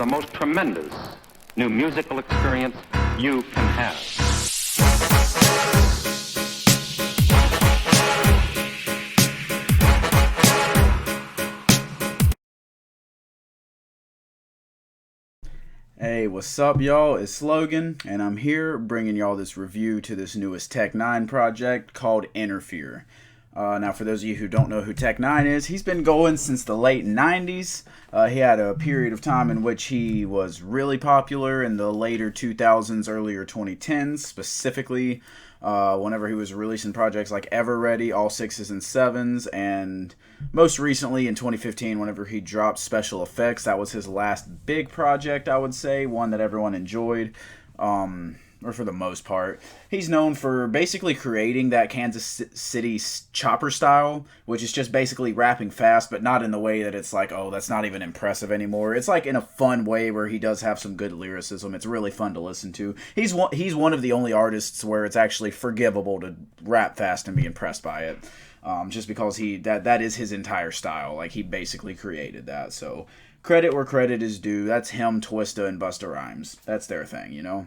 the most tremendous new musical experience you can have. Hey, what's up, y'all? It's Logan, and I'm here bringing y'all this review to this newest N9ne project called Enterfear. Now, for those of you who don't know who N9ne is, he's been going since the late 90s. He had a period of time in which he was really popular in the later 2000s, earlier 2010s, specifically whenever he was releasing projects like Ever Ready, All Sixes and Sevens, and most recently in 2015 whenever he dropped Special Effects. That was his last big project, I would say, one that everyone enjoyed. Or for the most part. He's known for basically creating that Kansas City chopper style, which is just basically rapping fast, but not in the way that it's like, oh, that's not even impressive anymore. It's like in a fun way where he does have some good lyricism. It's really fun to listen to. He's one of the only artists where it's actually forgivable to rap fast and be impressed by it. Just because that is his entire style. Like, he basically created that. So credit where credit is due. That's him, Twista, and Busta Rhymes. That's their thing, you know?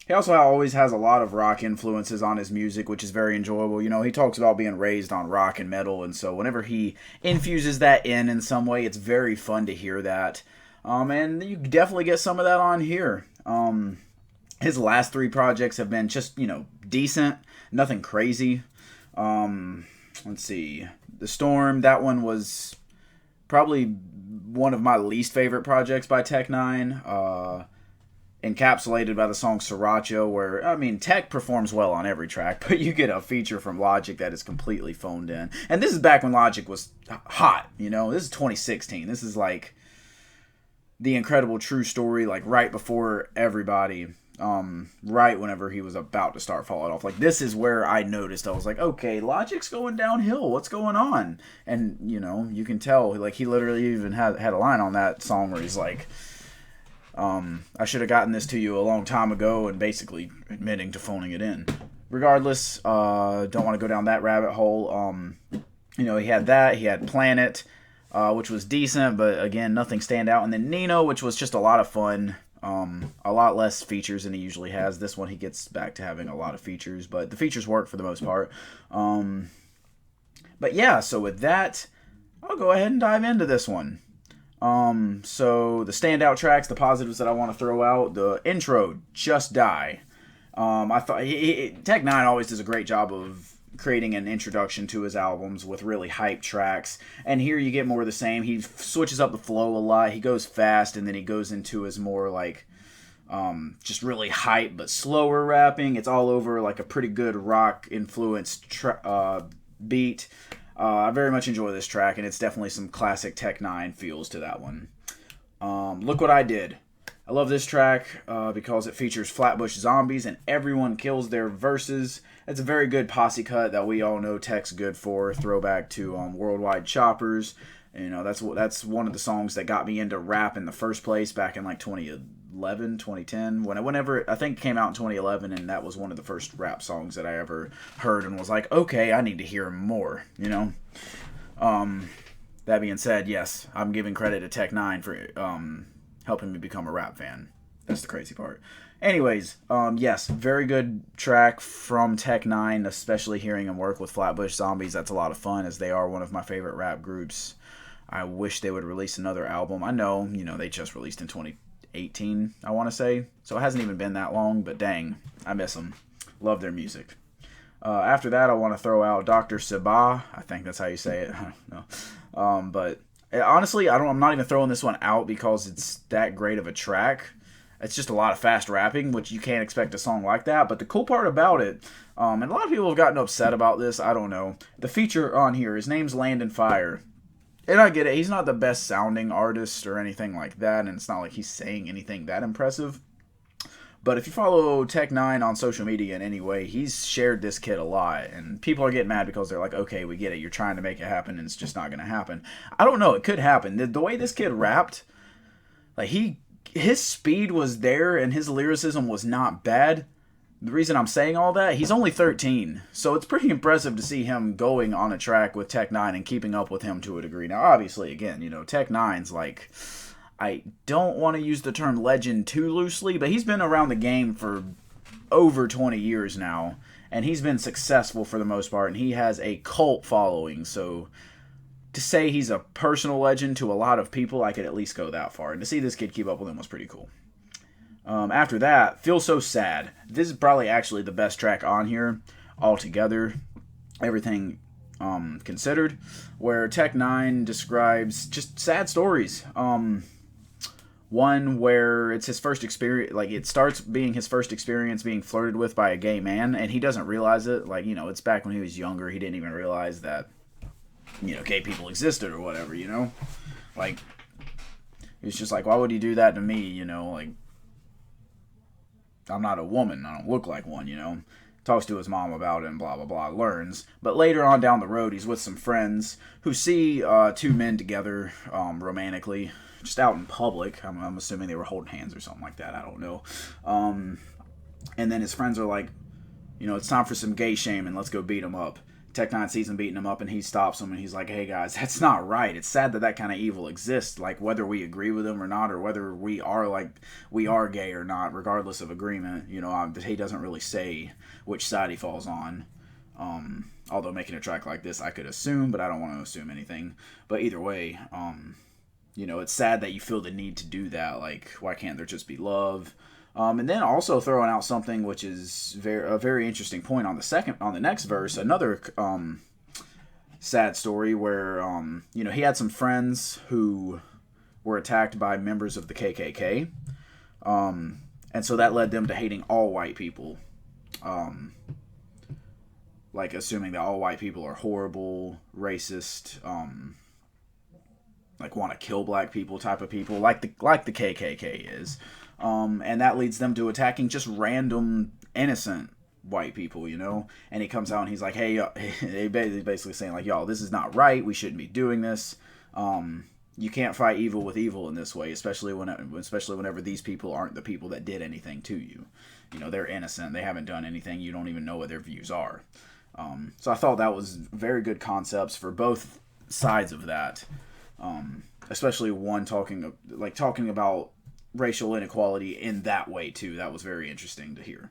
He also always has a lot of rock influences on his music, which is very enjoyable. You know, he talks about being raised on rock and metal, and so whenever he infuses that in some way, it's very fun to hear that. And you definitely get some of that on here. His last three projects have been just, decent, nothing crazy. Let's see. The Storm, that one was probably one of my least favorite projects by N9ne. Encapsulated by the song Sriracha, where, Tech performs well on every track, but you get a feature from Logic that is completely phoned in. And this is back when Logic was hot, This is 2016. This is like the incredible true story, like right before everybody, right whenever he was about to start falling off. Like, this is where I noticed, I was like, okay, Logic's going downhill. What's going on? And, you can tell, like, he literally even had a line on that song where he's like, I should have gotten this to you a long time ago, and basically admitting to phoning it in. Regardless, don't want to go down that rabbit hole. He had that. He had Planet, which was decent, but again, nothing stand out. And then N9ne, which was just a lot of fun. A lot less features than he usually has. This one, he gets back to having a lot of features, but the features work for the most part. But yeah, so with that, I'll go ahead and dive into this one. So the standout tracks, the positives that I want to throw out, the intro, Just Die. I thought N9ne always does a great job of creating an introduction to his albums with really hype tracks, and here you get more of the same. He switches up the flow a lot. He goes fast, and then he goes into his more like just really hype but slower rapping. It's all over like a pretty good rock influenced beat. I very much enjoy this track, and it's definitely some classic N9ne feels to that one. Look What I Did. I love this track because it features Flatbush Zombies, and everyone kills their verses. It's a very good posse cut that we all know Tech's good for. Throwback to Worldwide Choppers. That's one of the songs that got me into rap in the first place back in like 2011, 2010. Whenever I think it came out in 2011, and that was one of the first rap songs that I ever heard and was like, okay, I need to hear more, That being said, yes, I'm giving credit to N9ne for helping me become a rap fan. That's the crazy part. Anyways, yes, very good track from N9ne, especially hearing him work with Flatbush Zombies. That's a lot of fun, as they are one of my favorite rap groups. I wish they would release another album. I know, they just released in 2018, I want to say. So it hasn't even been that long, but dang, I miss them. Love their music. After that, I want to throw out Dr. Sabah. I think that's how you say it. No. But honestly, I'm not even throwing this one out because it's that great of a track. It's just a lot of fast rapping, which you can't expect a song like that. But the cool part about it, and a lot of people have gotten upset about this, I don't know. The feature on here, his name's Landon Fire. And I get it, he's not the best sounding artist or anything like that, and it's not like he's saying anything that impressive. But if you follow N9ne on social media in any way, he's shared this kid a lot, and people are getting mad because they're like, okay, we get it, you're trying to make it happen, and it's just not going to happen. I don't know, it could happen. The way this kid rapped, like, his speed was there, and his lyricism was not bad. The reason I'm saying all that, he's only 13, so it's pretty impressive to see him going on a track with N9ne and keeping up with him to a degree. Now, obviously, again, N9ne's like, I don't want to use the term legend too loosely, but he's been around the game for over 20 years now, and he's been successful for the most part, and he has a cult following. So to say he's a personal legend to a lot of people, I could at least go that far. And to see this kid keep up with him was pretty cool. After that, Feel So Sad. This is probably actually the best track on here altogether. Everything considered, where N9ne describes just sad stories. One where it's his first experience, like it starts being his first experience being flirted with by a gay man, and he doesn't realize it. Like, you know, it's back when he was younger. He didn't even realize that, you know, gay people existed or whatever, you know? Like, it's just like, why would he do that to me, you know? Like, I'm not a woman. I don't look like one, you know? Talks to his mom about it and blah, blah, blah, learns. But later on down the road, he's with some friends who see two men together romantically, just out in public. I'm assuming they were holding hands or something like that. I don't know. And then his friends are like, you know, it's time for some gay shaming. Let's go beat him up. N9ne sees him beating him up, and he stops him, and he's like, hey, guys, that's not right. It's sad that that kind of evil exists, like, whether we agree with him or not, or whether we are gay or not, regardless of agreement. You know, he doesn't really say which side he falls on. Although making a track like this, I could assume, but I don't want to assume anything. But either way, you know, it's sad that you feel the need to do that. Like, why can't there just be love? And then also throwing out something which is a very interesting point on the next verse, another sad story where you know, he had some friends who were attacked by members of the KKK, and so that led them to hating all white people, like assuming that all white people are horrible, racist, like want to kill black people type of people, like the KKK is. And that leads them to attacking just random innocent white people, you know. And he comes out and he's like, hey, he's basically saying like, y'all, this is not right. We shouldn't be doing this. You can't fight evil with evil in this way, especially whenever these people aren't the people that did anything to you. You know, they're innocent. They haven't done anything. You don't even know what their views are. So I thought that was very good concepts for both sides of that. Especially one talking about racial inequality in that way too. That was very interesting to hear.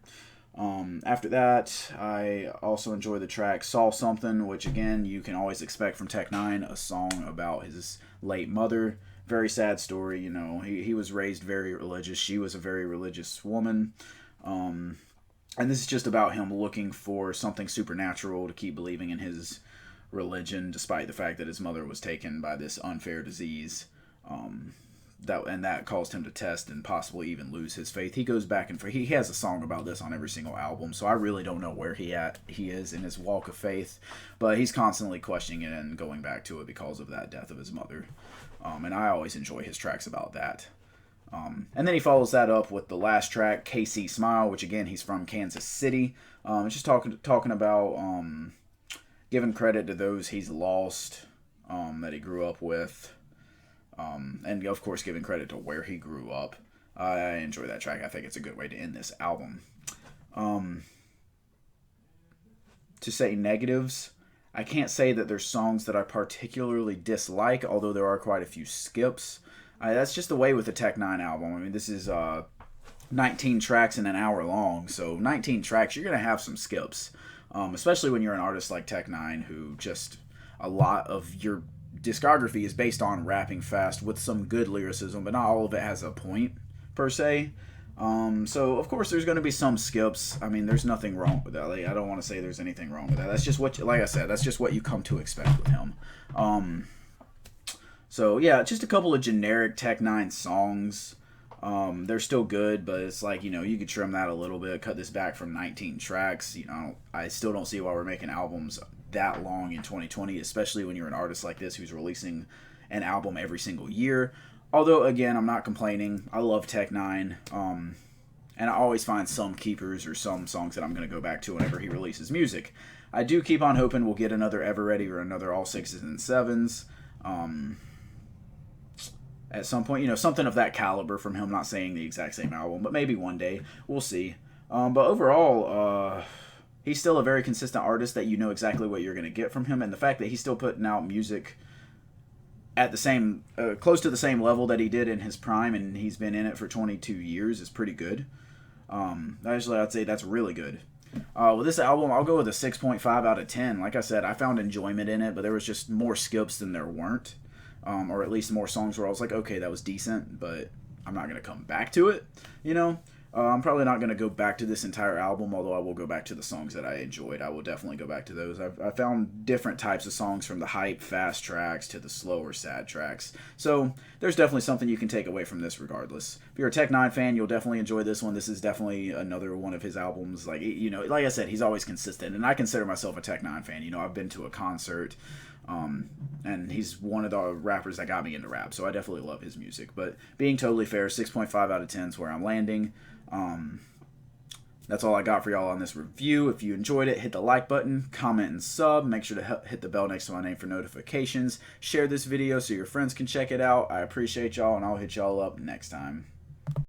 After that, I also enjoy the track Saw Something, which again you can always expect from N9ne, a song about his late mother. Very sad story, you know. He was raised very religious. She was a very religious woman. And this is just about him looking for something supernatural to keep believing in his religion, despite the fact that his mother was taken by this unfair disease. That caused him to test and possibly even lose his faith. He goes back and he has a song about this on every single album, so I really don't know where he is in his walk of faith, but he's constantly questioning it and going back to it because of that death of his mother. And I always enjoy his tracks about that. And then he follows that up with the last track, KC Smile, which again, he's from Kansas City. It's just talking about giving credit to those he's lost, that he grew up with. And of course giving credit to where he grew up. I enjoy that track. I think it's a good way to end this album. To say negatives, I can't say that there's songs that I particularly dislike, although there are quite a few skips. That's just the way with the N9ne album. I mean, this is 19 tracks in an hour long, so 19 tracks, you're going to have some skips. Especially when you're an artist like N9ne, who just a lot of your discography is based on rapping fast with some good lyricism, but not all of it has a point per se. So of course there's going to be some skips. I mean, there's nothing wrong with that. Like, I don't want to say there's anything wrong with that. That's just like I said, that's just what you come to expect with him. So yeah, just a couple of generic N9ne songs. They're still good, but it's like, you know, you could trim that a little bit, cut this back from 19 tracks. You know, I still don't see why we're making albums that long in 2020, especially when you're an artist like this who's releasing an album every single year. Although, again, I'm not complaining. I love N9ne, and I always find some keepers or some songs that I'm going to go back to whenever he releases music. I do keep on hoping we'll get another Ever Ready or another All Sixes and Sevens at some point. You know, something of that caliber from him, not saying the exact same album, but maybe one day. We'll see. But overall, he's still a very consistent artist that you know exactly what you're going to get from him, and the fact that he's still putting out music at the same, close to the same level that he did in his prime, and he's been in it for 22 years, is pretty good. Actually, I'd say that's really good. With this album, I'll go with a 6.5 out of 10. Like I said, I found enjoyment in it, but there was just more skips than there weren't. Or at least more songs where I was like, okay, that was decent, but I'm not going to come back to it, you know? I'm probably not going to go back to this entire album, although I will go back to the songs that I enjoyed. I will definitely go back to those. I found different types of songs, from the hype, fast tracks to the slower, sad tracks. So there's definitely something you can take away from this regardless. If you're a Tech-9ne fan, you'll definitely enjoy this one. This is definitely another one of his albums. Like, you know, like I said, he's always consistent, and I consider myself a Tech-9ne fan. You know, I've been to a concert, and he's one of the rappers that got me into rap, so I definitely love his music. But being totally fair, 6.5 out of 10 is where I'm landing. That's all I got for y'all on this review. If you enjoyed it, hit the like button, comment, and sub. Make sure to hit the bell next to my name for notifications. Share this video so your friends can check it out. I appreciate y'all, and I'll hit y'all up next time.